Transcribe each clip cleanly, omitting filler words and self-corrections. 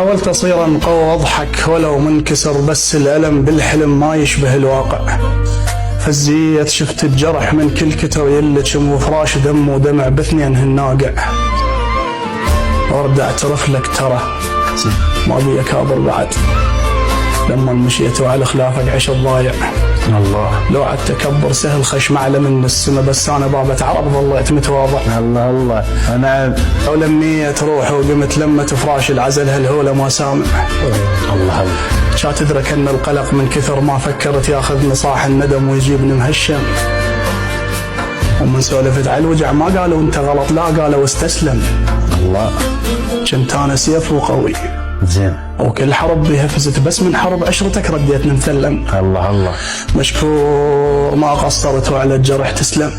حاولت أصير أنقى وأضحك ولو منكسر، بس الألم بالحلم ما يشبه الواقع. فزيت شفت الجرح من كل كتر يلتشم، وفراش دم ودمع باثنين هالناقع. وارد اعترف لك ترى ما بي أكابر بعد، لما مشيت وعلى خلافك عش الضايع. الله لو عد تكبر سهل خش معلم من السما، بس أنا بابة عرب ظليت متواضع. الله الله نعم. ولميت روحي وقمت لمت فراش العزل هالهولة ما سامع. الله الله شا تدرك أن القلق من كثر ما فكرت ياخذني صاح الندم ويجيبني مهشم. ومن سولفت على الوجع ما قالوا انت غلط، لا قالوا استسلم. الله كنت انا سيف وقوي زين، وكل حرب بها فزت، بس من حرب عشرتك رديت نمثلم. الله الله مشكور ما قصرت وعلى الجرح تسلم.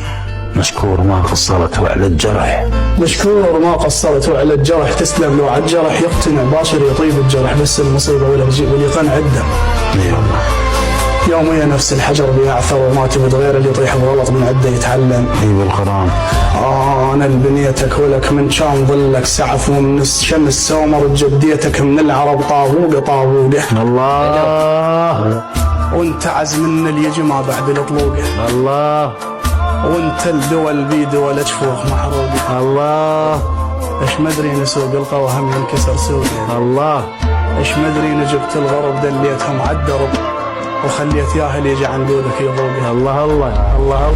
مشكور ما قصرت وعلى الجرح. مشكور ما قصرت وعلى الجرح تسلم. لو على الجرح يقتنع باشر يطيب الجرح، بس المصيبه واللي يقنع عده. اي والله يوميا نفس الحجر بيعثر، وما تبد غير اللي يطيح بغلط من عده يتعلم. اي بالقران. انا اللي بنيتك ولك من كان ظلك سعف، ومن الشمس سومر جديتك من العرب طاووقه طاووقه. الله وانت عزم من اللي يجي ما بعد الاطلوقه. الله وانت الدول بيدول شفوخ محروقه. الله ايش مدري نسوق القوهم ينكسر سوقه. الله ايش مدري نجبت الغرب دليتهم عالدرب، وخليت ياهل يجي عن دودك يضوقه. الله الله الله